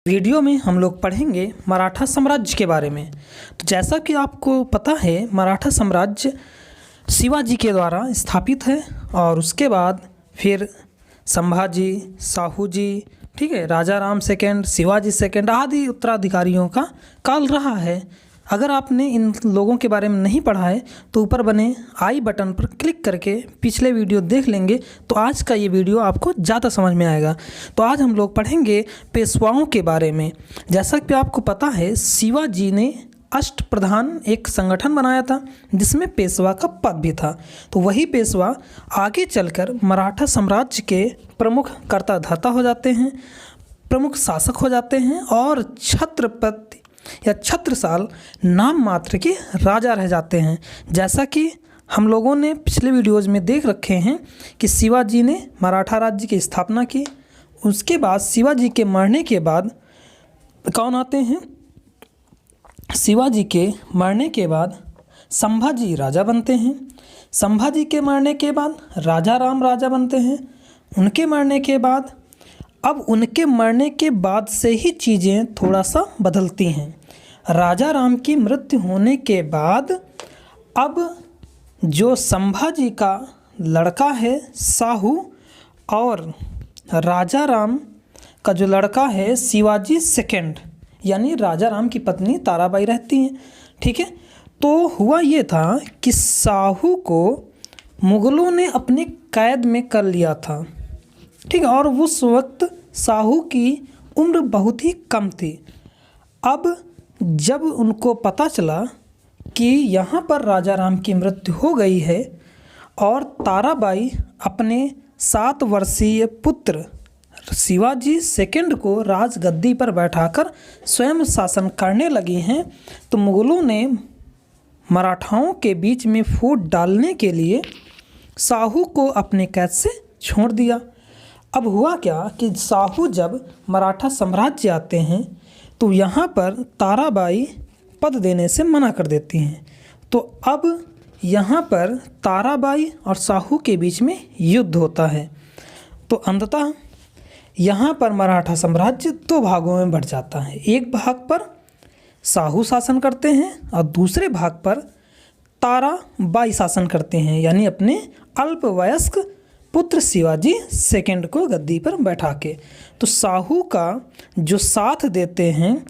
Video में हम लोग पढ़ेंगे मराठा साम्राज्य के बारे में। तो जैसा कि आपको पता है, मराठा साम्राज्य शिवाजी के द्वारा स्थापित है और उसके बाद फिर संभाजी, साहू जी, ठीक है, राजा राम सेकंड, शिवाजी सेकंड आदि उत्तराधिकारियों का काल रहा है। अगर आपने इन लोगों के बारे में नहीं पढ़ा है तो ऊपर बने आई बटन पर क्लिक करके पिछले वीडियो देख लेंगे तो आज का ये वीडियो आपको ज़्यादा समझ में आएगा। तो आज हम लोग पढ़ेंगे पेशवाओं के बारे में। जैसा कि आपको पता है, शिवाजी ने अष्टप्रधान एक संगठन बनाया था जिसमें पेशवा का पद भी था। तो वही पेशवा आगे चलकर मराठा साम्राज्य के प्रमुख कर्ता धर्ता हो जाते हैं, प्रमुख शासक हो जाते हैं और छत्रपति या छत्रसाल नाम मात्र के राजा रह जाते हैं। जैसा कि हम लोगों ने पिछले वीडियोज़ में देख रखे हैं कि शिवाजी ने मराठा राज्य की स्थापना की। उसके बाद शिवाजी के मरने के बाद कौन आते हैं? शिवाजी के मरने के बाद संभाजी राजा बनते हैं। संभाजी के मरने के बाद राजा राम राजा बनते हैं। उनके मरने के बाद उनके मरने के बाद से ही चीज़ें थोड़ा सा बदलती हैं। राजा राम की मृत्यु होने के बाद अब जो संभाजी का लड़का है साहू और राजा राम का जो लड़का है शिवाजी सेकंड, यानी राजा राम की पत्नी ताराबाई रहती हैं। ठीक है, तो हुआ ये था कि साहू को मुग़लों ने अपने कैद में कर लिया था। ठीक है, और उस वक्त साहू की उम्र बहुत ही कम थी। अब जब उनको पता चला कि यहाँ पर राजा राम की मृत्यु हो गई है और ताराबाई अपने 7 वर्षीय पुत्र शिवाजी सेकंड को राजगद्दी पर बैठाकर स्वयं शासन करने लगी हैं, तो मुग़लों ने मराठाओं के बीच में फूट डालने के लिए साहू को अपने कैद से छोड़ दिया। अब हुआ क्या कि साहू जब मराठा साम्राज्य आते हैं तो यहाँ पर ताराबाई पद देने से मना कर देती हैं। तो अब यहाँ पर ताराबाई और साहू के बीच में युद्ध होता है। तो अंततः यहाँ पर मराठा साम्राज्य 2 भागों में बढ़ जाता है। एक भाग पर साहू शासन करते हैं और दूसरे भाग पर ताराबाई शासन करते हैं, यानी अपने अल्पवयस्क पुत्र शिवाजी सेकंड को गद्दी पर बैठा के। तो साहू का जो साथ देते हैं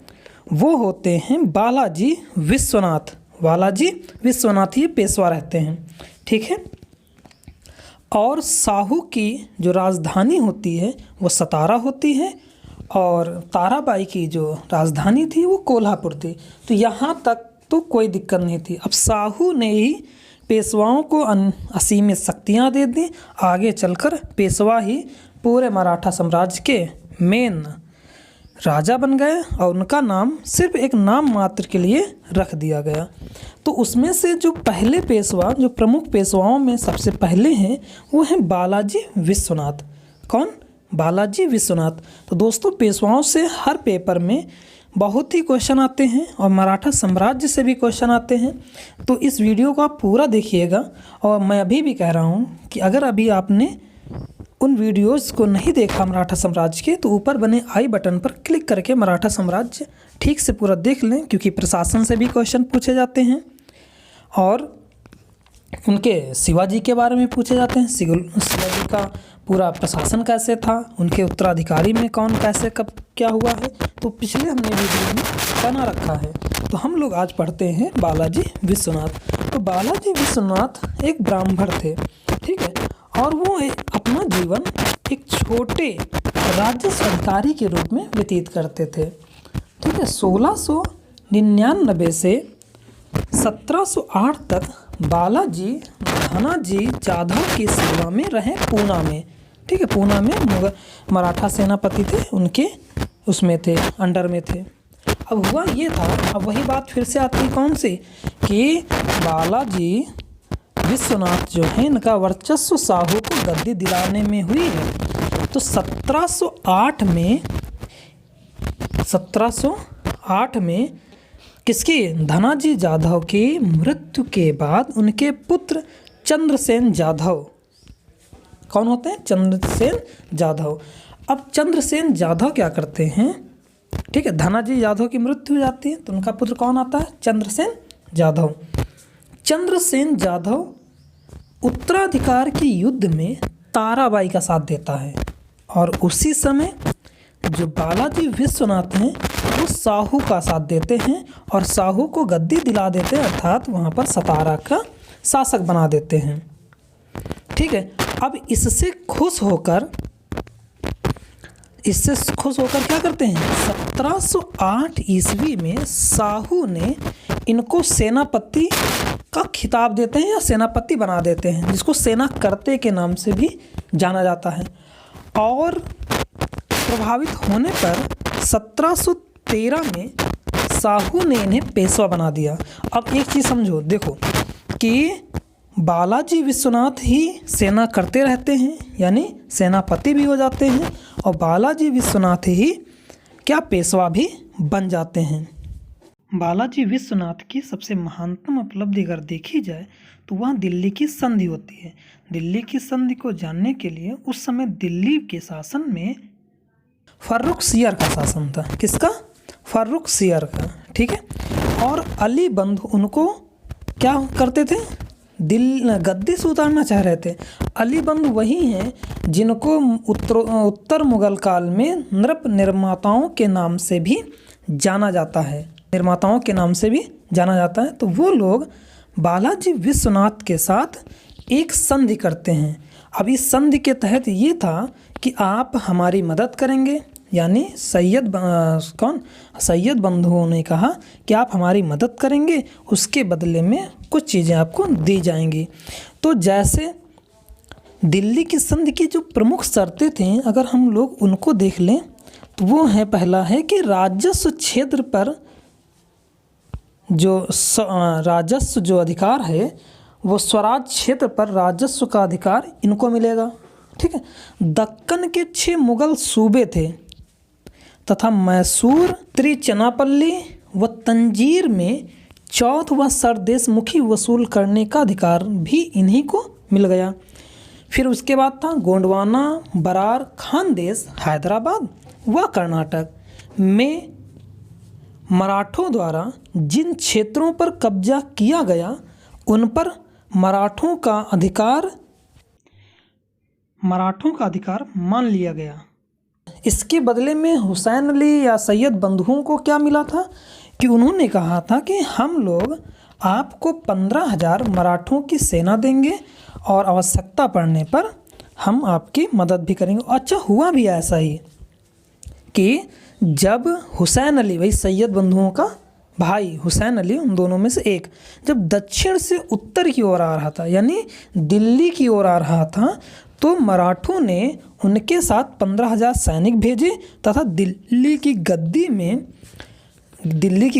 वो होते हैं बालाजी विश्वनाथ। बालाजी विश्वनाथ ये पेशवा रहते हैं। ठीक है, और साहू की जो राजधानी होती है वो सतारा होती है और ताराबाई की जो राजधानी थी वो कोल्हापुर थी। तो यहाँ तक तो कोई दिक्कत नहीं थी। अब साहू ने ही पेशवाओं को असीमित शक्तियाँ दे दी। आगे चलकर पेशवा ही पूरे मराठा साम्राज्य के मेन राजा बन गए और उनका नाम सिर्फ एक नाम मात्र के लिए रख दिया गया। तो उसमें से जो पहले पेशवा, जो प्रमुख पेशवाओं में सबसे पहले हैं, वो हैं बालाजी विश्वनाथ। कौन? बालाजी विश्वनाथ। तो दोस्तों, पेशवाओं से हर पेपर में बहुत ही क्वेश्चन आते हैं और मराठा साम्राज्य से भी क्वेश्चन आते हैं। तो इस वीडियो को आप पूरा देखिएगा। और मैं अभी भी कह रहा हूँ कि अगर अभी आपने उन वीडियोस को नहीं देखा मराठा साम्राज्य के, तो ऊपर बने आई बटन पर क्लिक करके मराठा साम्राज्य ठीक से पूरा देख लें, क्योंकि प्रशासन से भी क्वेश्चन पूछे जाते हैं और उनके शिवाजी के बारे में पूछे जाते हैं। शिवाजी का पूरा प्रशासन कैसे था, उनके उत्तराधिकारी में कौन कैसे कब क्या हुआ है, तो पिछले हमने वीडियो में बना रखा है। तो हम लोग आज पढ़ते हैं बालाजी विश्वनाथ। तो बालाजी विश्वनाथ एक ब्राह्मण थे। ठीक है, और वो अपना जीवन एक छोटे राजस्व अधिकारी के रूप में व्यतीत करते थे। ठीक है, 1699 से 1708 तक बालाजी धनाजी जाधव की सेवा में रहे पूना में। ठीक है, पूना में मराठा सेनापति थे, उनके उसमें थे, अंडर में थे। अब हुआ ये था, अब वही बात फिर से आती है कौन सी, कि बालाजी विश्वनाथ जो है, इनका वर्चस्व साहू को गद्दी दिलाने में हुई है। तो 1708 में किसकी? धनाजी जाधव की मृत्यु के बाद उनके पुत्र चंद्रसेन जाधव, कौन होते हैं? चंद्रसेन जाधव। अब चंद्रसेन जाधव क्या करते हैं ठीक है, धनाजी जाधव की मृत्यु हो जाती है तो उनका पुत्र कौन आता है? चंद्रसेन जाधव। चंद्रसेन जाधव उत्तराधिकार के युद्ध में ताराबाई का साथ देता है और उसी समय जो बालाजी विश्वनाथ हैं वो साहू का साथ देते हैं और साहू को गद्दी दिला देते हैं, अर्थात वहाँ पर सतारा का शासक बना देते हैं। ठीक है, अब इससे खुश होकर क्या करते हैं? 1708 ईस्वी में साहू ने इनको सेनापति का खिताब देते हैं या सेनापति बना देते हैं, जिसको सेनाकर्ते के नाम से भी जाना जाता है। और प्रभावित होने पर 1713 में साहू ने इन्हें पेशवा बना दिया। अब एक चीज़ समझो, देखो कि बालाजी विश्वनाथ ही सेना करते रहते हैं, यानी सेनापति भी हो जाते हैं, और बालाजी विश्वनाथ ही क्या पेशवा भी बन जाते हैं। बालाजी विश्वनाथ की सबसे महानतम उपलब्धि अगर देखी जाए तो वह दिल्ली की संधि होती है। दिल्ली की संधि को जानने के लिए उस समय दिल्ली के शासन में फर्रुखसियर का शासन था। किसका? फर्रुखसियर का। ठीक है, और अली बंधु उनको क्या करते थे? गद्दी से उतारना चाह रहे थे। अली बंधु वही हैं जिनको उत्तर मुगल काल में नृप निर्माताओं के नाम से भी जाना जाता है। तो वो लोग बालाजी विश्वनाथ के साथ एक संधि करते हैं। अब इस संधि के तहत ये था कि आप हमारी मदद करेंगे, यानी सैयद बंधुओं ने कहा कि आप हमारी मदद करेंगे, उसके बदले में कुछ चीज़ें आपको दी जाएंगी। तो जैसे दिल्ली की संधि की जो प्रमुख शर्तें थीं, अगर हम लोग उनको देख लें तो वो है, पहला है कि राजस्व क्षेत्र पर जो राजस्व जो अधिकार है वो स्वराज क्षेत्र पर राजस्व का अधिकार इनको मिलेगा। ठीक है, दक्कन के 6 मुगल सूबे थे तथा मैसूर, त्रिचनापल्ली व तंजीर में चौथ व सरदेशमुखी वसूल करने का अधिकार भी इन्हीं को मिल गया। फिर उसके बाद था गोंडवाना, बरार, खानदेश, हैदराबाद व कर्नाटक में मराठों द्वारा जिन क्षेत्रों पर कब्जा किया गया उन पर मराठों का अधिकार मान लिया गया। इसके बदले में हुसैन अली या सैयद बंधुओं को क्या मिला था कि उन्होंने कहा था कि हम लोग आपको 15,000 मराठों की सेना देंगे और आवश्यकता पड़ने पर हम आपकी मदद भी करेंगे। अच्छा, हुआ भी ऐसा ही कि जब हुसैन अली, वही सैयद बंधुओं का भाई हुसैन अली, उन दोनों में से एक, जब दक्षिण से उत्तर की ओर आ रहा था, यानी दिल्ली की ओर आ रहा था, तो मराठों ने उनके साथ 15,000 सैनिक भेजे तथा दिल्ली की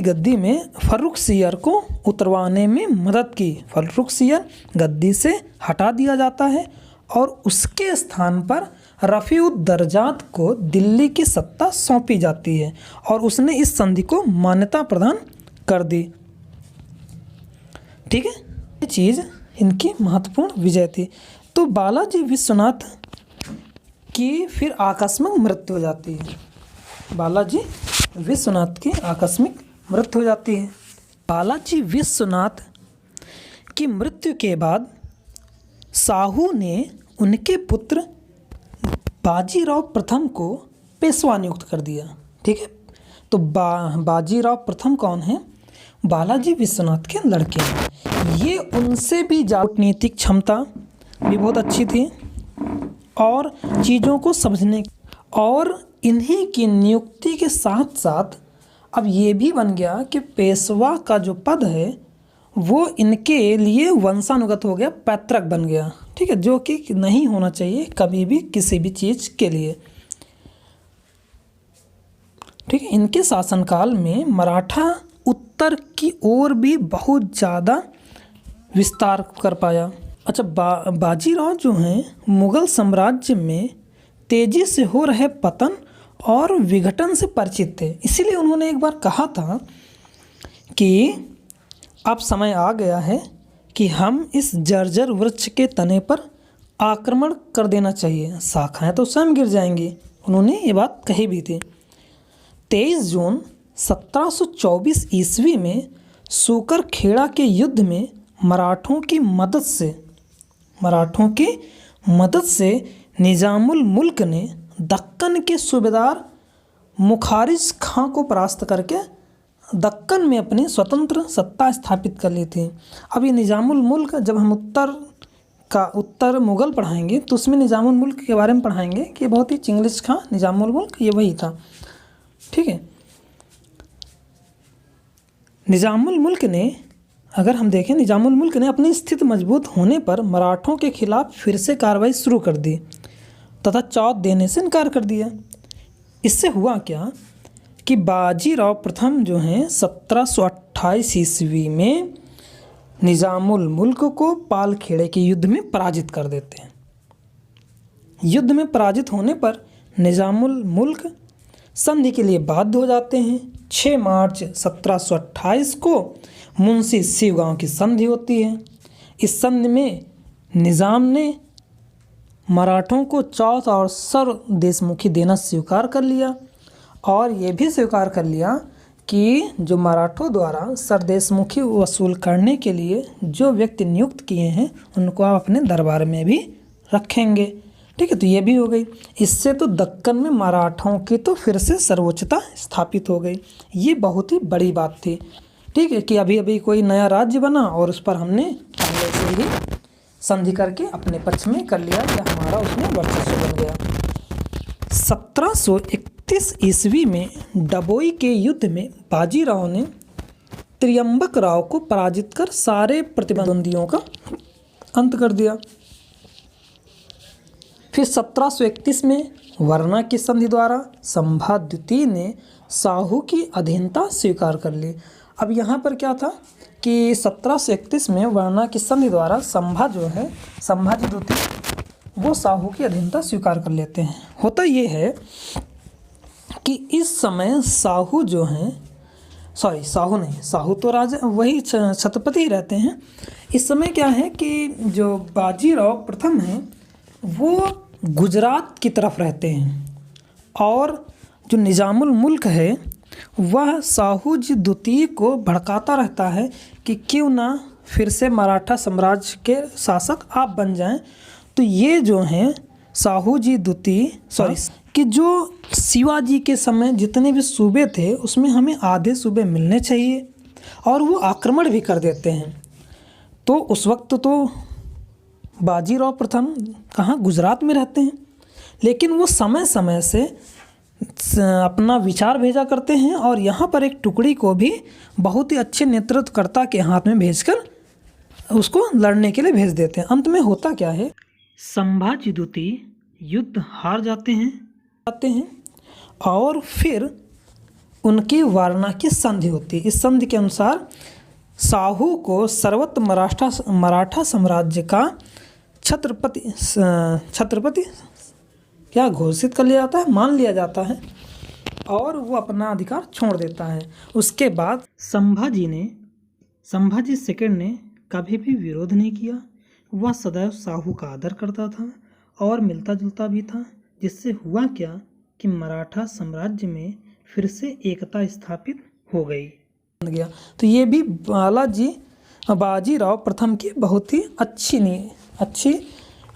गद्दी में फर्रुखसियर को उतरवाने में मदद की। फर्रुखसियर गद्दी से हटा दिया जाता है और उसके स्थान पर रफ़ीउद्दर्जात को दिल्ली की सत्ता सौंपी जाती है और उसने इस संधि को मान्यता प्रदान कर दी। ठीक है, ये चीज़ इनकी महत्वपूर्ण विजय थी। तो बालाजी विश्वनाथ की फिर आकस्मिक मृत्यु हो जाती है। बालाजी विश्वनाथ की आकस्मिक मृत्यु हो जाती है। बालाजी विश्वनाथ की मृत्यु के बाद साहू ने उनके पुत्र बाजीराव प्रथम को पेशवा नियुक्त कर दिया। ठीक है, तो बाजीराव प्रथम कौन है? बालाजी विश्वनाथ के लड़के हैं। ये उनसे भी कूटनीतिक क्षमता भी बहुत अच्छी थी और चीज़ों को समझने, और इन्हीं की नियुक्ति के साथ साथ अब ये भी बन गया कि पेशवा का जो पद है वो इनके लिए वंशानुगत हो गया, पैतृक बन गया। ठीक है, जो कि नहीं होना चाहिए कभी भी किसी भी चीज़ के लिए। ठीक है, इनके शासनकाल में मराठा उत्तर की ओर भी बहुत ज़्यादा विस्तार कर पाया। अच्छा, बाजीराव जो हैं मुग़ल साम्राज्य में तेज़ी से हो रहे पतन और विघटन से परिचित थे। इसीलिए उन्होंने एक बार कहा था कि अब समय आ गया है कि हम इस जर्जर वृक्ष के तने पर आक्रमण कर देना चाहिए, शाखाएं तो स्वयं गिर जाएंगी। उन्होंने ये बात कही भी थी। 23 जून 1724 ईस्वी में सूकर खेड़ा के युद्ध में मराठों की मदद से निजामुल मुल्क ने दक्कन के सूबेदार मुखारिज खां को परास्त करके दक्कन में अपनी स्वतंत्र सत्ता स्थापित कर ली थी। अब ये निजामुल मुल्क, जब हम उत्तर मुग़ल पढ़ाएंगे तो उसमें निजामुल मुल्क के बारे में पढ़ाएंगे कि बहुत ही चिंग्लिश खां निजामुल मुल्क ये वही था। ठीक है, निजामुल मुल्क ने, अगर हम देखें, निजामुल मुल्क ने अपनी स्थिति मजबूत होने पर मराठों के खिलाफ फिर से कार्रवाई शुरू कर दी तथा चौथ देने से इनकार कर दिया। इससे हुआ क्या कि बाजीराव प्रथम जो हैं 1728 ईस्वी में निजामुल मुल्क को पालखेड़े के युद्ध में पराजित कर देते हैं। युद्ध में पराजित होने पर निजामुल मुल्क संधि के लिए बाध्य हो जाते हैं। 6 मार्च 1728 को मुंशी शिवगांव की संधि होती है। इस संधि में निज़ाम ने मराठों को चौथ और सर्वदेशमुखी देना स्वीकार कर लिया और ये भी स्वीकार कर लिया कि जो मराठों द्वारा सरदेशमुखी वसूल करने के लिए जो व्यक्ति नियुक्त किए हैं उनको आप अपने दरबार में भी रखेंगे। ठीक है, तो ये भी हो गई। इससे तो दक्कन में मराठों की तो फिर से सर्वोच्चता स्थापित हो गई। ये बहुत ही बड़ी बात थी। ठीक है, कि अभी अभी कोई नया राज्य बना और उस पर हमने पहले से ही संधि करके अपने पक्ष में कर लिया या हमारा उसमें वर्चस्व बन गया। 1731 ईस्वी में डबोई के युद्ध में बाजीराव ने त्र्यंबक राव को पराजित कर सारे प्रतिद्वंदियों का अंत कर दिया। फिर 1731 में वरना की संधि द्वारा संभा द्वितीय ने साहू की अधीनता स्वीकार कर ली। अब यहाँ पर क्या था कि 1731 में वरना की संधि द्वारा संभाजी द्वितीय वो साहू की अधीनता स्वीकार कर लेते हैं। होता ये है कि इस समय साहू जो हैं, साहू नहीं, साहू तो राजा वही छत्रपति ही रहते हैं। इस समय क्या है कि जो बाजीराव प्रथम हैं वो गुजरात की तरफ रहते हैं और जो निजामुल मुल्क है वह साहू जी द्वितीय को भड़काता रहता है कि क्यों ना फिर से मराठा साम्राज्य के शासक आप बन जाएं। तो ये जो हैं साहू जी द्वितीय कि जो शिवाजी के समय जितने भी सूबे थे उसमें हमें आधे सूबे मिलने चाहिए और वो आक्रमण भी कर देते हैं। तो उस वक्त तो बाजीराव प्रथम कहाँ गुजरात में रहते हैं, लेकिन वो समय समय से अपना विचार भेजा करते हैं और यहाँ पर एक टुकड़ी को भी बहुत ही अच्छे नेतृत्वकर्ता के हाथ में भेजकर उसको लड़ने के लिए भेज देते हैं। अंत में होता क्या है, संभाजी द्वितीय युद्ध हार जाते हैं और फिर उनकी वारणा की संधि होती है। इस संधि के अनुसार साहू को सर्वत्र मराठा साम्राज्य का छत्रपति क्या घोषित कर लिया जाता है, मान लिया जाता है और वो अपना अधिकार छोड़ देता है। उसके बाद संभाजी सेकंड ने कभी भी विरोध नहीं किया। वह सदैव साहू का आदर करता था और मिलता जुलता भी था, जिससे हुआ क्या कि मराठा साम्राज्य में फिर से एकता स्थापित हो गई। तो ये भी बाजीराव प्रथम की बहुत ही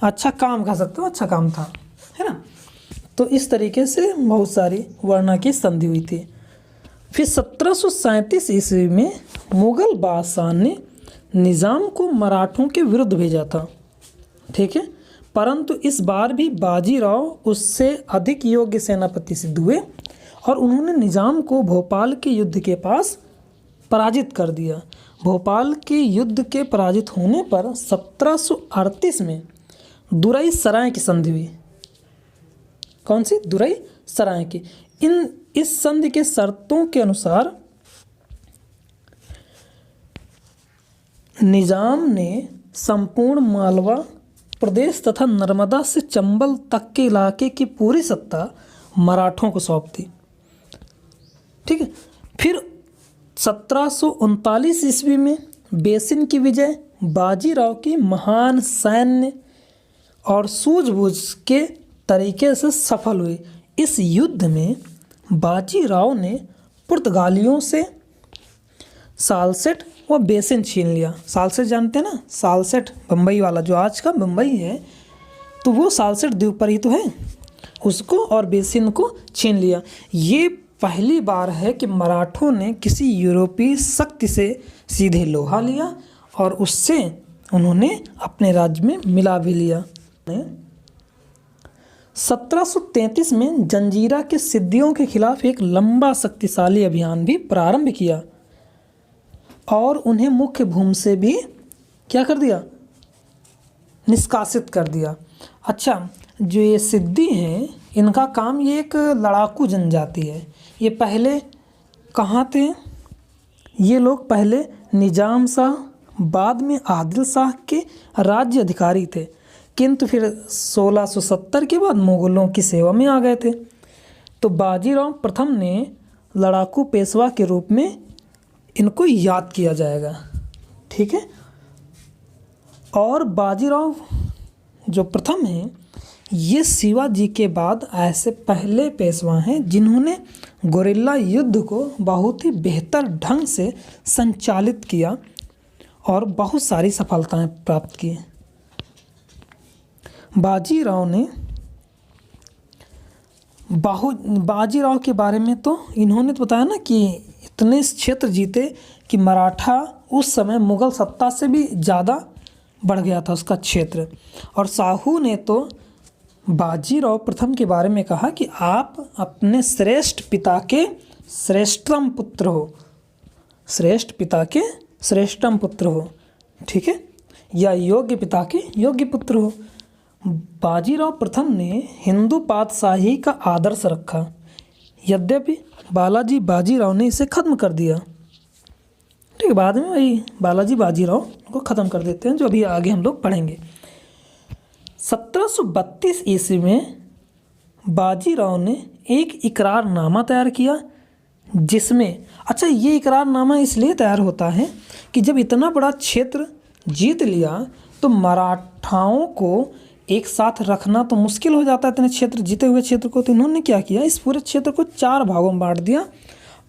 अच्छा काम कह सकते हो, अच्छा काम था, है ना। तो इस तरीके से बहुत सारी वरना की संधि हुई थी। फिर 1737 ईस्वी में मुग़ल बादशाह ने निज़ाम को मराठों के विरुद्ध भेजा था। ठीक है, परंतु इस बार भी बाजीराव उससे अधिक योग्य सेनापति सिद्ध हुए और उन्होंने निज़ाम को भोपाल के युद्ध के पास पराजित कर दिया। भोपाल के युद्ध के पराजित होने पर 1738 में दुरई सराय की संधि हुई। कौन सी? दुरई सराय की। इस संधि के शर्तों के अनुसार निज़ाम ने संपूर्ण मालवा प्रदेश तथा नर्मदा से चंबल तक के इलाके की पूरी सत्ता मराठों को सौंप दी। ठीक है, फिर 1739 ईस्वी में बेसिन की विजय बाजीराव की महान सैन्य और सूझबूझ के तरीके से सफल हुई। इस युद्ध में बाजीराव ने पुर्तगालियों से सालसेट व बेसिन छीन लिया। सालसेट जानते हैं ना, सालसेट बम्बई वाला जो आज का बम्बई है, तो वो सालसेट द्वीप पर ही तो है, उसको और बेसिन को छीन लिया। ये पहली बार है कि मराठों ने किसी यूरोपीय शक्ति से सीधे लोहा लिया और उससे उन्होंने अपने राज्य में मिला भी लिया। 1733 में जंजीरा के सिद्दियों के खिलाफ एक लंबा शक्तिशाली अभियान भी प्रारंभ किया और उन्हें मुख्य भूमि से भी क्या कर दिया, निष्कासित कर दिया। अच्छा, जो ये सिद्दी हैं, इनका काम, ये एक लड़ाकू जनजाति है। ये पहले कहाँ थे? ये लोग पहले निजाम शाह, बाद में आदिल शाह के राज्य अधिकारी थे, किंतु फिर 1670 के बाद मुगलों की सेवा में आ गए थे। तो बाजीराव प्रथम ने लड़ाकू पेशवा के रूप में इनको याद किया जाएगा, ठीक है। और बाजीराव जो प्रथम हैं, ये शिवाजी के बाद ऐसे पहले पेशवा हैं जिन्होंने गुरिल्ला युद्ध को बहुत ही बेहतर ढंग से संचालित किया और बहुत सारी सफलताएं प्राप्त की। बाजीराव के बारे में तो इन्होंने तो बताया ना कि इतने क्षेत्र जीते कि मराठा उस समय मुग़ल सत्ता से भी ज़्यादा बढ़ गया था उसका क्षेत्र। और साहू ने तो बाजीराव प्रथम के बारे में कहा कि आप अपने श्रेष्ठ पिता के श्रेष्ठतम पुत्र हो, श्रेष्ठ पिता के श्रेष्ठतम पुत्र हो, ठीक है, या योग्य पिता के योग्य पुत्र हो। बाजीराव प्रथम ने हिंदू पातशाही का आदर्श रखा, यद्यपि बालाजी बाजीराव ने इसे खत्म कर दिया। ठीक है, बाद में वही बालाजी बाजीराव को ख़त्म कर देते हैं, जो अभी आगे हम लोग पढ़ेंगे। 1732 ईस्वी में बाजीराव ने एक इकरारनामा तैयार किया, जिसमें, अच्छा, ये इकरारनामा इसलिए तैयार होता है कि जब इतना बड़ा क्षेत्र जीत लिया तो मराठाओं को एक साथ रखना तो मुश्किल हो जाता है इतने क्षेत्र, जीते हुए क्षेत्र को। तो इन्होंने क्या किया, इस पूरे क्षेत्र को 4 भागों में बांट दिया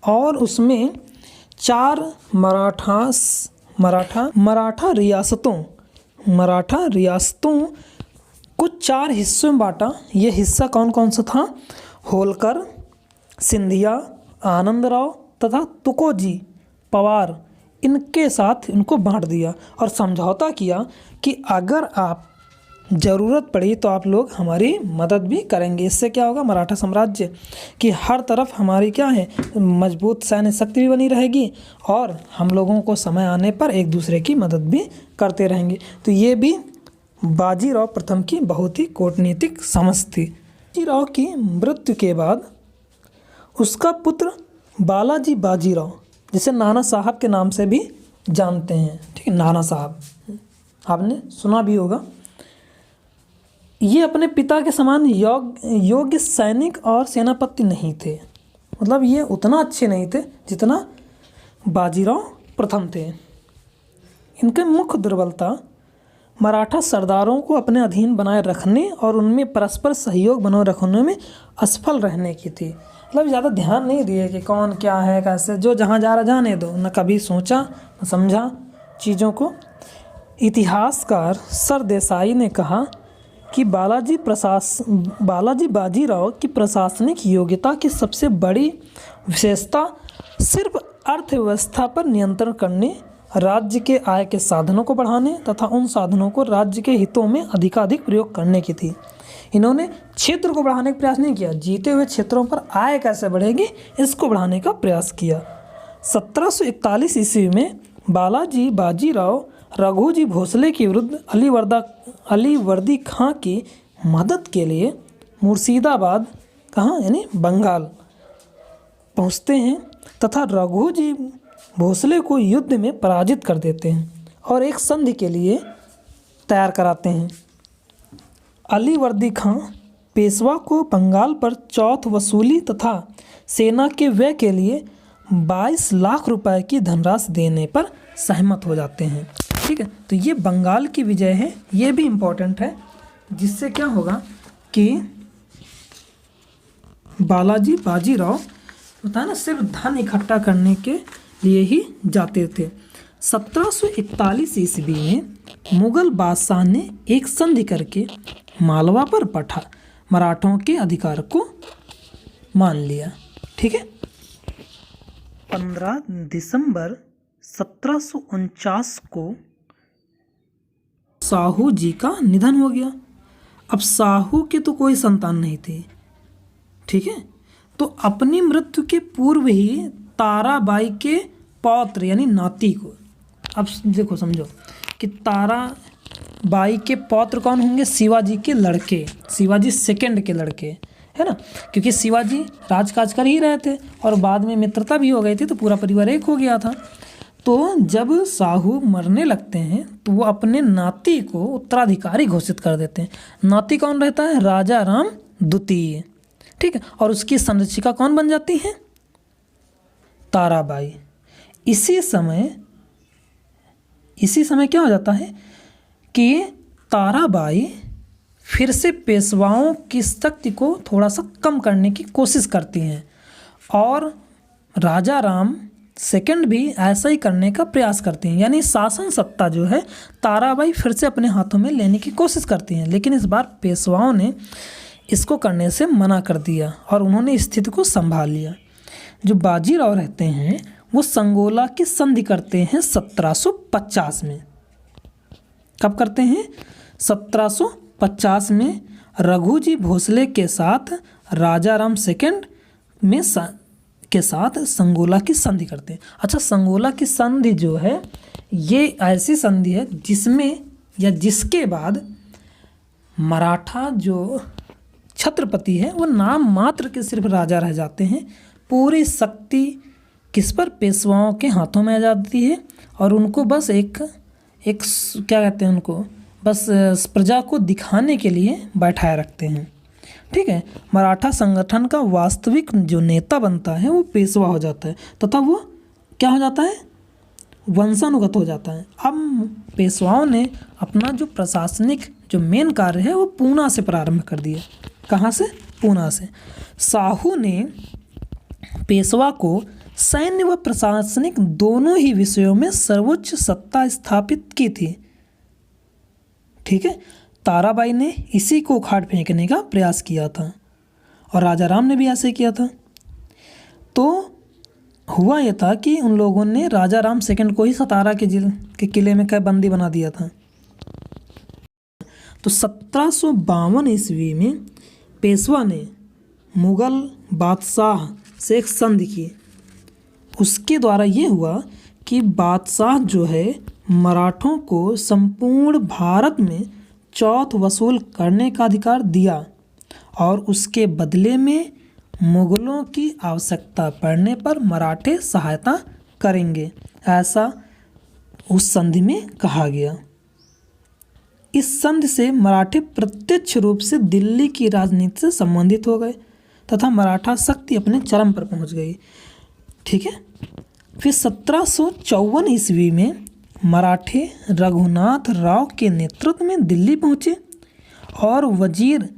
और उसमें 4 मराठा रियासतों को 4 हिस्सों में बांटा। ये हिस्सा कौन कौन सा था? होलकर, सिंधिया, आनंदराव तथा तुकोजी पवार, इनके साथ इनको बांट दिया और समझौता किया कि अगर आप ज़रूरत पड़ी तो आप लोग हमारी मदद भी करेंगे। इससे क्या होगा, मराठा साम्राज्य की हर तरफ हमारी क्या है, मजबूत सैन्य शक्ति भी बनी रहेगी और हम लोगों को समय आने पर एक दूसरे की मदद भी करते रहेंगे। तो ये भी बाजीराव प्रथम की बहुत ही कूटनीतिक समझ थी। बाजीराव की मृत्यु के बाद उसका पुत्र बालाजी बाजीराव, जिसे नाना साहब के नाम से भी जानते हैं, ठीक है, नाना साहब आपने सुना भी होगा, ये अपने पिता के समान योग्य सैनिक और सेनापति नहीं थे। मतलब ये उतना अच्छे नहीं थे जितना बाजीराव प्रथम थे। इनके मुख्य दुर्बलता मराठा सरदारों को अपने अधीन बनाए रखने और उनमें परस्पर सहयोग बनाए रखने में असफल रहने की थी। मतलब ज़्यादा ध्यान नहीं दिए कि कौन क्या है, कैसे, जो जहाँ जा रहा जाने दो, न कभी सोचा न समझा चीज़ों को। इतिहासकार सर देसाई ने कहा कि बालाजी बाजीराव की प्रशासनिक योग्यता की सबसे बड़ी विशेषता सिर्फ अर्थव्यवस्था पर नियंत्रण करने, राज्य के आय के साधनों को बढ़ाने तथा उन साधनों को राज्य के हितों में अधिकाधिक प्रयोग करने की थी। इन्होंने क्षेत्र को बढ़ाने का प्रयास नहीं किया, जीते हुए क्षेत्रों पर आय कैसे बढ़ेगी इसको बढ़ाने का प्रयास किया। 1741 ईस्वी में बालाजी बाजीराव रघुजी भोसले के विरुद्ध अलीवर्दी खां की मदद के लिए मुर्शिदाबाद, कहाँ यानी बंगाल, पहुँचते हैं तथा रघुजी भोसले को युद्ध में पराजित कर देते हैं और एक संधि के लिए तैयार कराते हैं। अलीवर्दी खां पेशवा को बंगाल पर चौथ वसूली तथा सेना के व्यय के लिए 22 लाख रुपए की धनराशि देने पर सहमत हो जाते हैं। ठीक है, तो ये बंगाल की विजय है, ये भी इम्पोर्टेंट है, जिससे क्या होगा कि बालाजी बाजीराव बताया ना, सिर्फ धन इकट्ठा करने के लिए ही जाते थे। 1741 ईस्वी में मुगल बादशाह ने एक संधि करके मालवा पर मराठों के अधिकार को मान लिया। ठीक है। 15 दिसंबर 1749 को साहू जी का निधन हो गया। अब साहू के तो कोई संतान नहीं थी। ठीक है। तो अपनी मृत्यु के पूर्व ही ताराबाई के पौत्र यानी नाती को, अब देखो समझो कि ताराबाई के पौत्र कौन होंगे? शिवाजी के लड़के, शिवाजी सेकंड के लड़के, है ना, क्योंकि शिवाजी राजकाज कर ही रहे थे और बाद में मित्रता भी हो गई थी तो पूरा परिवार एक हो गया था। तो जब साहू मरने लगते हैं तो वो अपने नाती को उत्तराधिकारी घोषित कर देते हैं। नाती कौन रहता है? राजा राम द्वितीय। ठीक है। और उसकी संरक्षिका कौन बन जाती है? ताराबाई। इसी समय क्या हो जाता है कि ताराबाई फिर से पेशवाओं की शक्ति को थोड़ा सा कम करने की कोशिश करती हैं और राजा राम सेकंड भी ऐसा ही करने का प्रयास करती हैं। यानी शासन सत्ता जो है ताराबाई फिर से अपने हाथों में लेने की कोशिश करती हैं, लेकिन इस बार पेशवाओं ने इसको करने से मना कर दिया और उन्होंने स्थिति को संभाल लिया। जो बाजीराव रहते हैं वो संगोला की संधि करते हैं 1750 में। कब करते हैं? 1750 में रघुजी भोसले के साथ राजा राम सेकंड के साथ संगोला की संधि करते हैं। अच्छा, संगोला की संधि जो है ये ऐसी संधि है जिसमें या जिसके बाद मराठा जो छत्रपति है वो नाम मात्र के सिर्फ राजा रह जाते हैं। पूरी शक्ति किस पर? पेशवाओं के हाथों में आ जाती है और उनको बस एक क्या कहते हैं, उनको बस प्रजा को दिखाने के लिए बैठाए रखते हैं। ठीक है। मराठा संगठन का वास्तविक जो नेता बनता है वो पेशवा हो जाता है तथा वो क्या हो जाता है? वंशानुगत हो जाता है। अब पेशवाओं ने अपना जो प्रशासनिक जो मेन कार्य है वो पूना से प्रारंभ कर दिया। कहाँ से? पूना से। साहू ने पेशवा को सैन्य व प्रशासनिक दोनों ही विषयों में सर्वोच्च सत्ता स्थापित की थी। ठीक है। ताराबाई ने इसी को उखाड़ फेंकने का प्रयास किया था और राजा राम ने भी ऐसे किया था। तो हुआ यह था कि उन लोगों ने राजा राम सेकंड को ही सतारा के किले में कैदबंदी बना दिया था। तो 1752 ईस्वी में पेशवा ने मुगल बादशाह से एक संधि की। उसके द्वारा ये हुआ कि बादशाह जो है मराठों को संपूर्ण भारत में चौथ वसूल करने का अधिकार दिया और उसके बदले में मुगलों की आवश्यकता पड़ने पर मराठे सहायता करेंगे, ऐसा उस संधि में कहा गया। इस संधि से मराठे प्रत्यक्ष रूप से दिल्ली की राजनीति से संबंधित हो गए तथा मराठा शक्ति अपने चरम पर पहुंच गई। ठीक है। फिर 1754 ईस्वी में मराठे रघुनाथ राव के नेतृत्व में दिल्ली पहुँचे और वजीर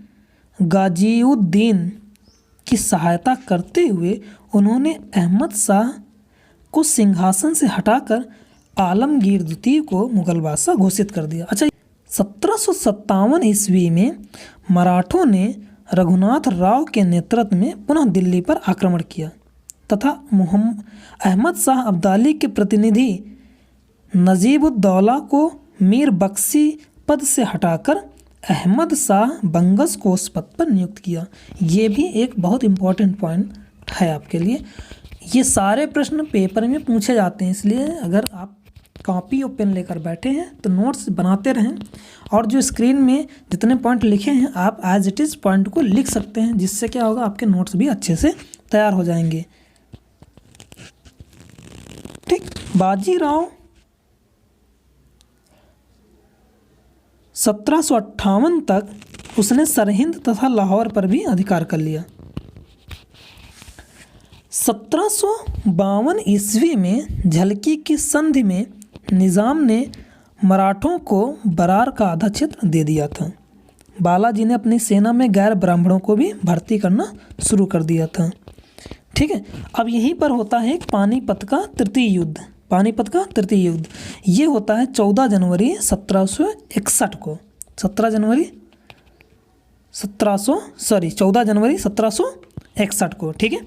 गाजिउद्दीन की सहायता करते हुए उन्होंने अहमद शाह को सिंहासन से हटाकर आलमगीर द्वितीय को मुगल बादशाह घोषित कर दिया। अच्छा, 1757 ईस्वी में मराठों ने रघुनाथ राव के नेतृत्व में पुनः दिल्ली पर आक्रमण किया तथा अहमद शाह अब्दाली के प्रतिनिधि नजीबुद्दौला को मीर बख्शी पद से हटाकर अहमद शाह बंगस को उस पद पर नियुक्त किया। ये भी एक बहुत इम्पोर्टेंट पॉइंट है आपके लिए। ये सारे प्रश्न पेपर में पूछे जाते हैं, इसलिए अगर आप कॉपी और पेन लेकर बैठे हैं तो नोट्स बनाते रहें और जो स्क्रीन में जितने पॉइंट लिखे हैं आप एज इट इज़ पॉइंट को लिख सकते हैं, जिससे क्या होगा आपके नोट्स भी अच्छे से तैयार हो जाएंगे। ठीक। बाजीराव 1758 तक उसने सरहिंद तथा लाहौर पर भी अधिकार कर लिया। 1752 ईस्वी में झलकी की संधि में निज़ाम ने मराठों को बरार का आधा क्षेत्र दे दिया था। बालाजी ने अपनी सेना में गैर ब्राह्मणों को भी भर्ती करना शुरू कर दिया था। ठीक है, अब यहीं पर होता है पानीपत का तृतीय युद्ध। पानीपत का तृतीय युद्ध ये होता है 14 जनवरी 1761 को। 14 जनवरी 1761 को। ठीक है,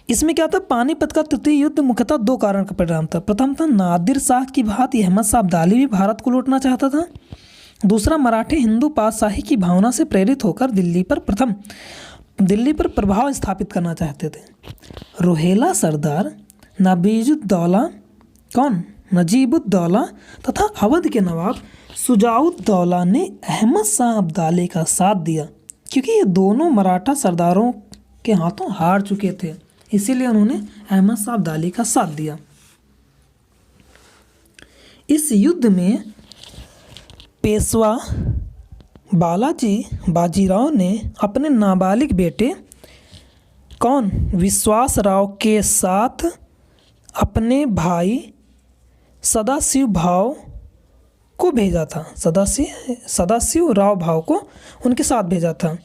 इसमें क्या था, पानीपत का तृतीय युद्ध मुख्यतः दो कारण का परिणाम था। प्रथम था नादिर शाह की भांति अहमद शाह अब्दाली भी भारत को लूटना चाहता था। दूसरा, मराठे हिंदू पातशाही की भावना से प्रेरित होकर दिल्ली पर प्रभाव स्थापित करना चाहते थे। रोहेला सरदार नजीबुद्दौला तथा अवध के नवाब शुजाउद्दौला ने अहमद शाह अब्दाली का साथ दिया, क्योंकि ये दोनों मराठा सरदारों के हाथों हार चुके थे, इसीलिए उन्होंने अहमद शाह अब्दाली का साथ दिया। इस युद्ध में पेशवा बालाजी बाजीराव ने अपने नाबालिग बेटे विश्वासराव के साथ अपने भाई सदाशिव भाव को भेजा था। सदाशिव राव भाव को उनके साथ भेजा था।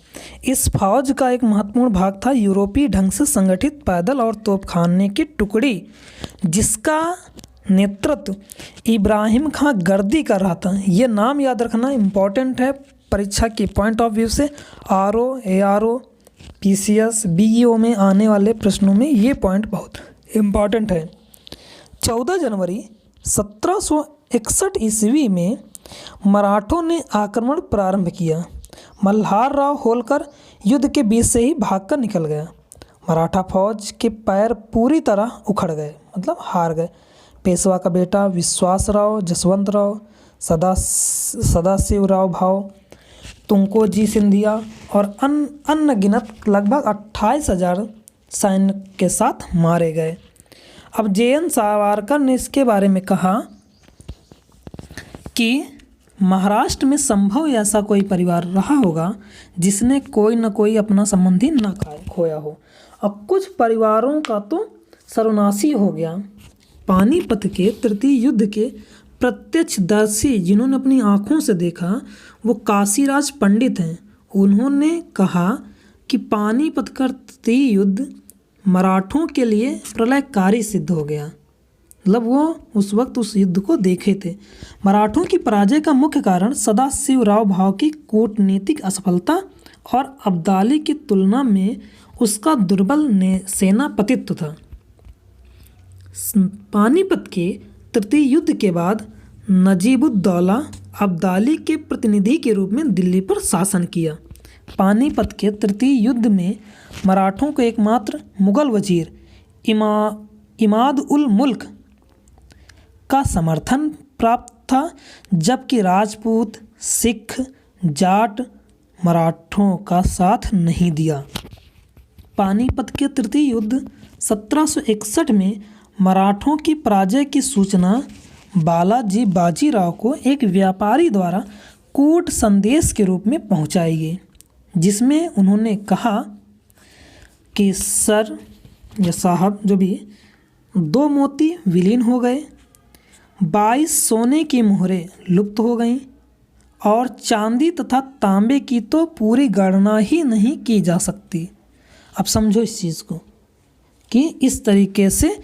इस फौज का एक महत्वपूर्ण भाग था यूरोपीय ढंग से संगठित पैदल और तोपखाने की टुकड़ी, जिसका नेतृत्व इब्राहिम खां गर्दी कर रहा था। ये नाम याद रखना इम्पॉर्टेंट है परीक्षा के पॉइंट ऑफ व्यू से। RO, ARO, PCS, BEO में आने वाले प्रश्नों में ये पॉइंट बहुत इम्पॉर्टेंट है। 14 जनवरी 1761 ईस्वी में मराठों ने आक्रमण प्रारंभ किया। मल्हार राव होलकर युद्ध के बीच से ही भागकर निकल गया। मराठा फौज के पैर पूरी तरह उखड़ गए, मतलब हार गए। पेशवा का बेटा विश्वासराव, जसवंतराव, सदाशिवराव भाव, तुंकोजी सिंधिया और अनगिनत लगभग 28,000 सैन्य के साथ मारे गए। अब JN सावरकर ने इसके बारे में कहा कि महाराष्ट्र में संभव ऐसा कोई परिवार रहा होगा जिसने कोई न कोई अपना संबंधी न खोया हो। अब कुछ परिवारों का तो सर्वनाशी हो गया। पानीपत के तृतीय युद्ध के प्रत्यक्षदर्शी जिन्होंने अपनी आंखों से देखा वो काशीराज पंडित हैं। उन्होंने कहा कि पानीपत का तृतीय युद्ध मराठों के लिए प्रलयकारी सिद्ध हो गया। मतलब वो उस वक्त उस युद्ध को देखे थे। मराठों की पराजय का मुख्य कारण सदाशिवराव भाव की कूटनीतिक असफलता और अब्दाली की तुलना में उसका दुर्बल सेनापतित्व था। पानीपत के तृतीय युद्ध के बाद नजीबुद्दौला अब्दाली के प्रतिनिधि के रूप में दिल्ली पर शासन किया। पानीपत के तृतीय युद्ध में मराठों को एकमात्र मुगल वजीर इमाद उल मुल्क का समर्थन प्राप्त था, जबकि राजपूत, सिख, जाट मराठों का साथ नहीं दिया। पानीपत के तृतीय युद्ध 1761 में मराठों की पराजय की सूचना बालाजी बाजीराव को एक व्यापारी द्वारा कूट संदेश के रूप में पहुंचाई गई, जिसमें उन्होंने कहा कि सर या साहब जो भी 2 मोती विलीन हो गए, 22 सोने की मोहरें लुप्त हो गईं और चांदी तथा तांबे की तो पूरी गणना ही नहीं की जा सकती। अब समझो इस चीज़ को कि इस तरीके से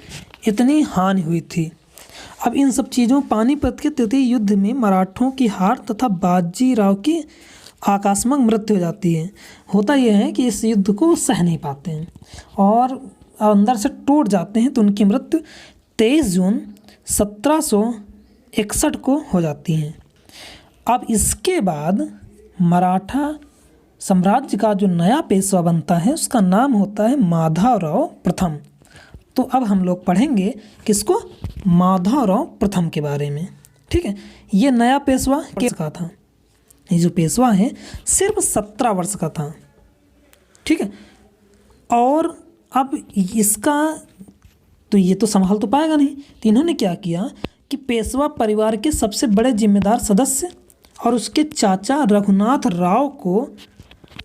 इतनी हानि हुई थी। अब इन सब चीज़ों पानीपत के तृतीय युद्ध में मराठों की हार तथा बाजीराव की आकस्मिक मृत्यु हो जाती है। होता यह है कि इस युद्ध को सह नहीं पाते हैं और अंदर से टूट जाते हैं, तो उनकी मृत्यु 23 जून 1761 को हो जाती है। अब इसके बाद मराठा साम्राज्य का जो नया पेशवा बनता है उसका नाम होता है माधवराव प्रथम। तो अब हम लोग पढ़ेंगे किसको, माधवराव प्रथम के बारे में। ठीक है, ये नया पेशवा का था। ये जो पेशवा है सिर्फ 17 वर्ष का था। ठीक है, और अब इसका तो ये तो संभाल तो पाएगा नहीं, तो इन्होंने क्या किया कि पेशवा परिवार के सबसे बड़े जिम्मेदार सदस्य और उसके चाचा रघुनाथ राव को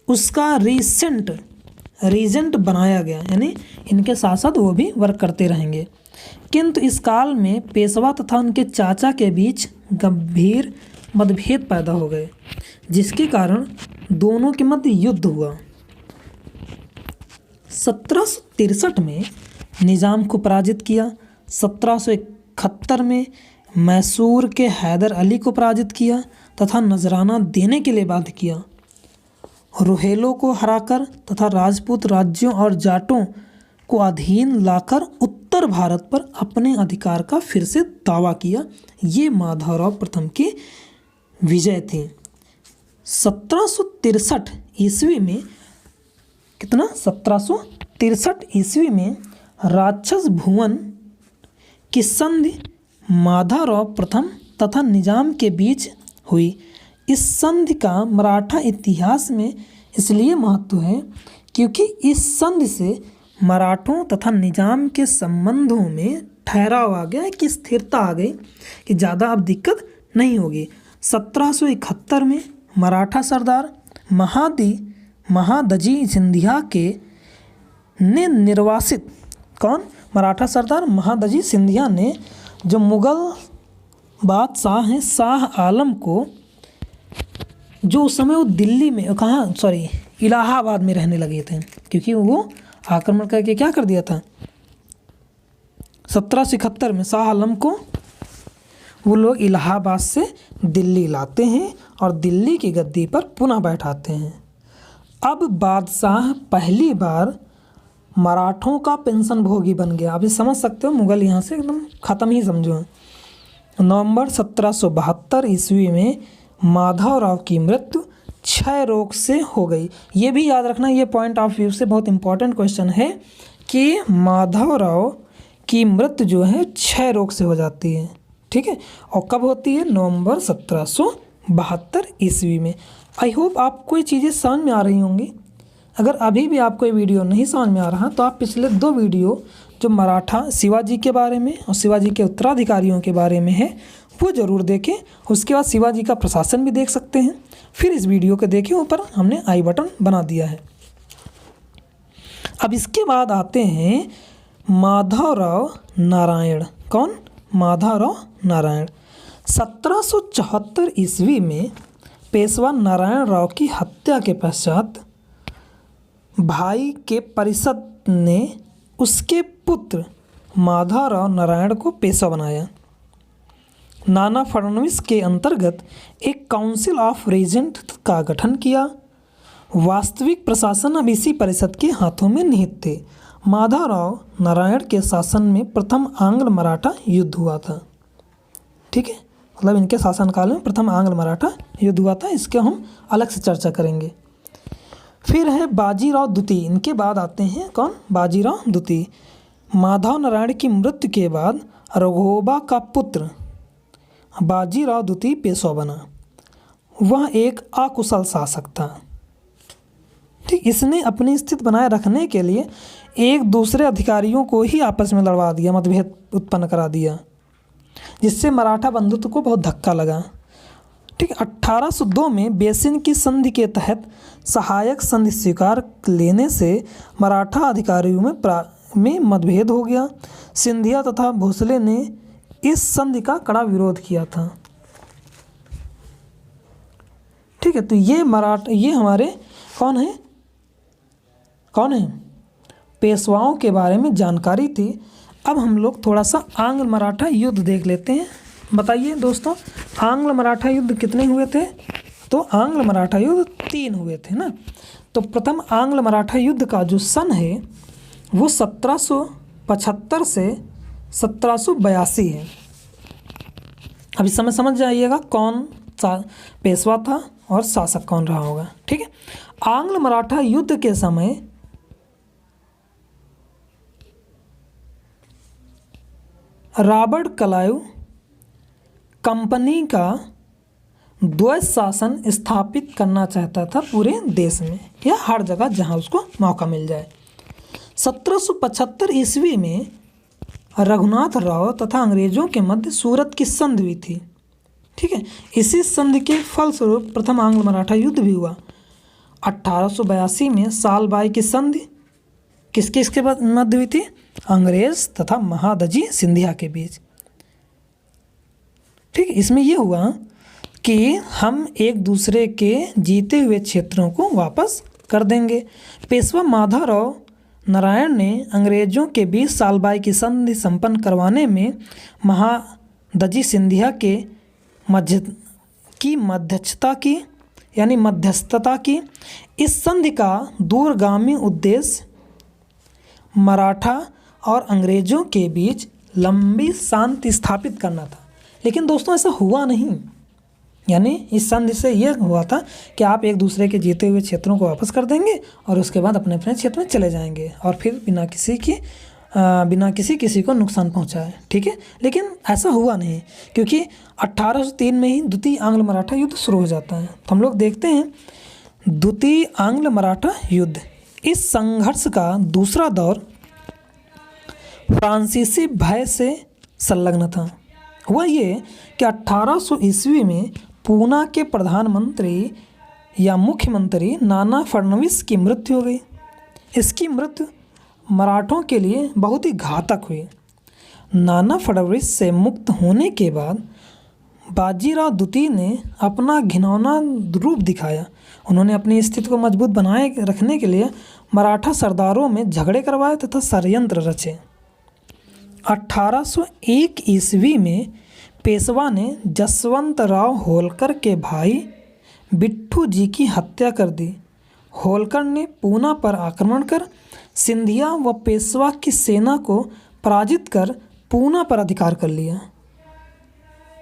उसका रीजेंट बनाया गया, यानी इनके साथ साथ वो भी वर्क करते रहेंगे। किंतु इस काल में पेशवा तथा उनके चाचा के बीच गंभीर मतभेद पैदा हो गए, जिसके कारण दोनों के मध्य युद्ध हुआ। 1763 में निज़ाम को पराजित किया, 1771 में मैसूर के हैदर अली को पराजित किया तथा नजराना देने के लिए बाध्य किया। रोहेलों को हराकर तथा राजपूत राज्यों और जाटों को अधीन लाकर उत्तर भारत पर अपने अधिकार का फिर से दावा किया। ये माधवराव प्रथम की विजय थी। 1763 ईस्वी में कितना 1763 ईस्वी में राक्षस भुवन की संधि माधवराव प्रथम तथा निजाम के बीच हुई। इस संधि का मराठा इतिहास में इसलिए महत्व है क्योंकि इस संधि से मराठों तथा निजाम के संबंधों में ठहराव आ गया कि स्थिरता आ गई कि ज़्यादा अब दिक्कत नहीं होगी। 1771 में मराठा सरदार महादजी सिंधिया के ने निर्वासित मराठा सरदार महादजी सिंधिया ने जो मुग़ल बादशाह हैं शाह आलम को, जो उस समय वो दिल्ली में इलाहाबाद में रहने लगे थे, क्योंकि वो आक्रमण करके क्या कर दिया था 1771 में शाह आलम को वो लोग इलाहाबाद से दिल्ली लाते हैं और दिल्ली की गद्दी पर पुनः बैठाते हैं। अब बादशाह पहली बार मराठों का पेंशन भोगी बन गया। आप ये समझ सकते हो, मुग़ल यहाँ से एकदम ख़त्म ही समझो। नवंबर 1772 ईस्वी में माधवराव की मृत्यु क्षय रोग से हो गई। ये भी याद रखना, ये पॉइंट ऑफ व्यू से बहुत इंपॉर्टेंट क्वेश्चन है कि माधवराव की मृत्यु जो है क्षय रोग से हो जाती है। ठीक है, और कब होती है? नवंबर 1772 ईस्वी में। आई होप आपको ये चीज़ें समझ में आ रही होंगी। अगर अभी भी आपको ये वीडियो नहीं समझ में आ रहा तो आप पिछले 2 वीडियो जो मराठा शिवाजी के बारे में और शिवाजी के उत्तराधिकारियों के बारे में है वो ज़रूर देखें। उसके बाद शिवाजी का प्रशासन भी देख सकते हैं। फिर इस वीडियो को देखें, ऊपर हमने आई बटन बना दिया है। अब इसके बाद आते हैं माधवराव नारायण। कौन? माधवराव नारायण। 1774 ईस्वी में पेशवा नारायण राव की हत्या के पश्चात भाई के परिषद ने उसके पुत्र माधवराव नारायण को पेशवा बनाया। नाना फडणवीस के अंतर्गत एक काउंसिल ऑफ रीजेंट का गठन किया। वास्तविक प्रशासन अब इसी परिषद के हाथों में निहित थे। माधवराव नारायण के शासन में प्रथम आंग्ल मराठा युद्ध हुआ था। ठीक है, मतलब इनके शासनकाल में प्रथम आंग्ल मराठा युद्ध हुआ था। इसके हम अलग से चर्चा करेंगे। फिर है बाजीराव द्वितीय। इनके बाद आते हैं कौन? बाजीराव द्वितीय। माधव नारायण की मृत्यु के बाद रघोबा का पुत्र बाजीराव द्वितीय पेशवा बना। वह एक अकुशल शासक था। ठीक, इसने अपनी स्थिति बनाए रखने के लिए एक दूसरे अधिकारियों को ही आपस में लड़वा दिया, मतभेद उत्पन्न करा दिया, जिससे मराठा बंधुत्व को बहुत धक्का लगा। ठीक, 1802 में बेसिन की संधि के तहत सहायक संधि स्वीकार लेने से मराठा अधिकारियों में मतभेद हो गया। सिंधिया तथा भोसले ने इस संधि का कड़ा विरोध किया था। ठीक है, तो ये हमारे कौन है पेशवाओं के बारे में जानकारी थी। अब हम लोग थोड़ा सा आंग्ल मराठा युद्ध देख लेते हैं। बताइए दोस्तों, आंग्ल मराठा युद्ध कितने हुए थे? तो आंग्ल मराठा युद्ध 3 हुए थे ना। तो प्रथम आंग्ल मराठा युद्ध का जो सन है वो 1775 से 1782 है। अब इस समय समझ जाइएगा कौन सा पेशवा था और शासक कौन रहा होगा। ठीक है, आंग्ल मराठा युद्ध के समय रॉबर्ट क्लाइव कंपनी का द्वैत शासन स्थापित करना चाहता था पूरे देश में या हर जगह जहां उसको मौका मिल जाए। 1775 ईस्वी में रघुनाथ राव तथा अंग्रेजों के मध्य सूरत की संधि हुई थी। ठीक है, इसी संधि के फलस्वरूप प्रथम आंग्ल मराठा युद्ध भी हुआ। 1882 में सालबाई की संधि किसके मध्य हुई थी? अंग्रेज तथा महादजी सिंधिया के बीच। ठीक, इसमें यह हुआ कि हम एक दूसरे के जीते हुए क्षेत्रों को वापस कर देंगे। पेशवा माधवराव नारायण ने अंग्रेजों के 20 साल बाई की संधि संपन्न करवाने में महादजी सिंधिया के मध्यस्थता की। इस संधि का दूरगामी उद्देश्य मराठा और अंग्रेजों के बीच लंबी शांति स्थापित करना था। लेकिन दोस्तों ऐसा हुआ नहीं। यानी इस संधि से यह हुआ था कि आप एक दूसरे के जीते हुए क्षेत्रों को वापस कर देंगे और उसके बाद अपने अपने क्षेत्र में चले जाएंगे और फिर बिना किसी को नुकसान पहुंचाए। ठीक है, लेकिन ऐसा हुआ नहीं, क्योंकि 1803 में ही द्वितीय आंग्ल मराठा युद्ध शुरू हो जाता है। तो हम लोग देखते हैं द्वितीय आंग्ल मराठा युद्ध। इस संघर्ष का दूसरा दौर फ्रांसीसी भय से संलग्न था। हुआ ये कि 1800 ईस्वी में पूना के प्रधानमंत्री या मुख्यमंत्री नाना फडणवीस की मृत्यु हो गई। इसकी मृत्यु मराठों के लिए बहुत ही घातक हुई। नाना फडणवीस से मुक्त होने के बाद बाजीराव द्वितीय ने अपना घिनौना रूप दिखाया। उन्होंने अपनी स्थिति को मजबूत बनाए रखने के लिए मराठा सरदारों में झगड़े करवाए तथा षड्यंत्र रचे। 1801 ईस्वी में पेशवा ने जसवंतराव होलकर के भाई बिट्ठू जी की हत्या कर दी। होलकर ने पूना पर आक्रमण कर सिंधिया व पेशवा की सेना को पराजित कर पूना पर अधिकार कर लिया।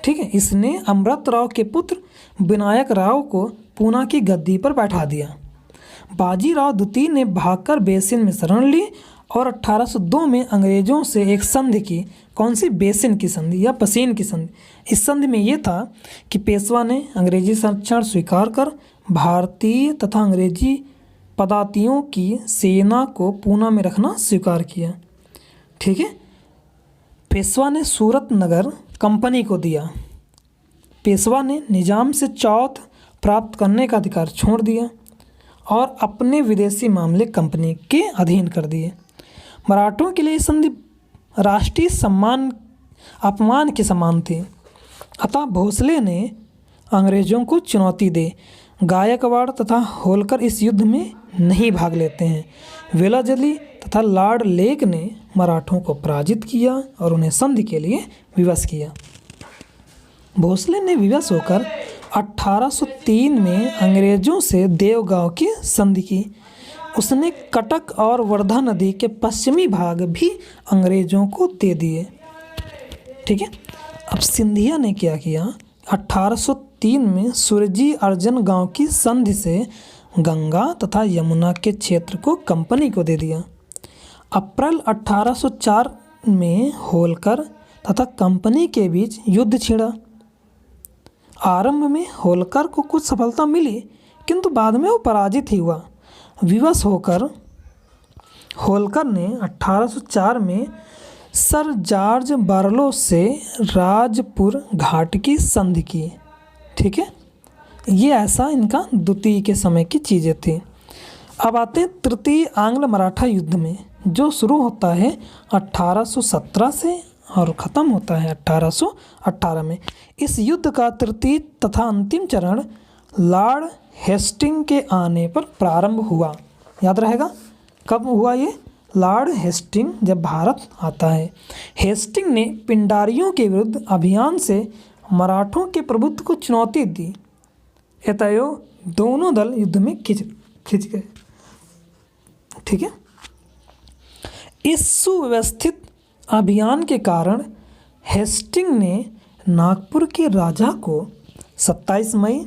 ठीक है, इसने अमृतराव के पुत्र विनायक राव को पूना की गद्दी पर बैठा दिया। बाजीराव द्वितीय ने भागकर बेसिन में शरण ली और 1802 में अंग्रेजों से एक संधि की। कौन सी? बेसिन की संधि या पसीन की संधि। इस संधि में ये था कि पेशवा ने अंग्रेजी संरक्षण स्वीकार कर भारतीय तथा अंग्रेजी पदातियों की सेना को पूना में रखना स्वीकार किया। ठीक है, पेशवा ने सूरत नगर कंपनी को दिया। पेशवा ने निजाम से चौथ प्राप्त करने का अधिकार छोड़ दिया और अपने विदेशी मामले कंपनी के अधीन कर दिए। मराठों के लिए संधि राष्ट्रीय अपमान के समान थी। अतः भोसले ने अंग्रेजों को चुनौती दे। गायकवाड़ तथा होलकर इस युद्ध में नहीं भाग लेते हैं। वेलाजली तथा लॉर्ड लेक ने मराठों को पराजित किया और उन्हें संधि के लिए विवश किया। भोसले ने विवश होकर 1803 में अंग्रेजों से देवगांव की संधि की। उसने कटक और वर्धा नदी के पश्चिमी भाग भी अंग्रेजों को दे दिए। ठीक है, अब सिंधिया ने क्या किया? 1803 में सुरजी अर्जन गांव की संधि से गंगा तथा यमुना के क्षेत्र को कंपनी को दे दिया। अप्रैल 1804 में होलकर तथा कंपनी के बीच युद्ध छिड़ा। आरंभ में होलकर को कुछ सफलता मिली, किंतु बाद में वो पराजित ही हुआ। विवश होकर होलकर ने 1804 में सर जॉर्ज बार्लो से राजपुर घाट की संधि की। ठीक है, ये ऐसा इनका द्वितीय के समय की चीज़ें थी। अब आते हैं तृतीय आंग्ल मराठा युद्ध में, जो शुरू होता है 1817 से और ख़त्म होता है 1818 में। इस युद्ध का तृतीय तथा अंतिम चरण लॉर्ड हेस्टिंग के आने पर प्रारंभ हुआ। याद रहेगा कब हुआ ये? लॉर्ड हेस्टिंग जब भारत आता है। हेस्टिंग ने पिंडारियों के विरुद्ध अभियान से मराठों के प्रभुत्व को चुनौती दी। अतएव दोनों दल युद्ध में खिंच गए। ठीक है, इस सुव्यवस्थित अभियान के कारण हेस्टिंग ने नागपुर के राजा को 27 मई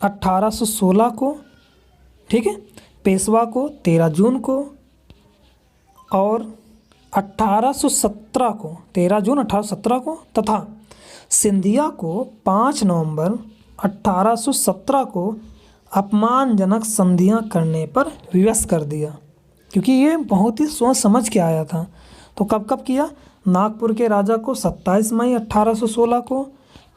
1816 को, ठीक है, पेशवा को 13 जून को और 13 जून 1817 को तथा सिंधिया को 5 नवंबर 1817 को अपमानजनक संधियां करने पर विवश कर दिया, क्योंकि ये बहुत ही सोच समझ के आया था। तो कब कब किया? नागपुर के राजा को 27 मई 1816 को,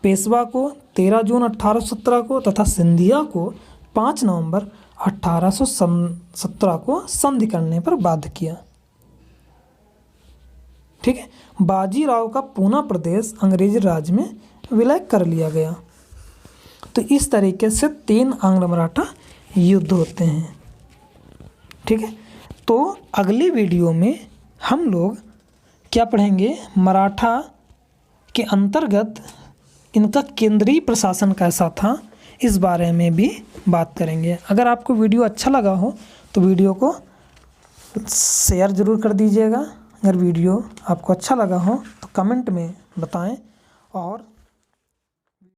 पेशवा को 13 जून 1817 को तथा सिंधिया को 5 नवंबर 1817 को संधि करने पर बाध्य किया। ठीक है, बाजीराव का पूना प्रदेश अंग्रेजी राज में विलय कर लिया गया। तो इस तरीके से 3 आंग्ल मराठा युद्ध होते हैं। ठीक है, तो अगली वीडियो में हम लोग क्या पढ़ेंगे, मराठा के अंतर्गत इनका केंद्रीय प्रशासन कैसा था, इस बारे में भी बात करेंगे। अगर आपको वीडियो अच्छा लगा हो तो वीडियो को शेयर ज़रूर कर दीजिएगा। अगर वीडियो आपको अच्छा लगा हो तो कमेंट में बताएं और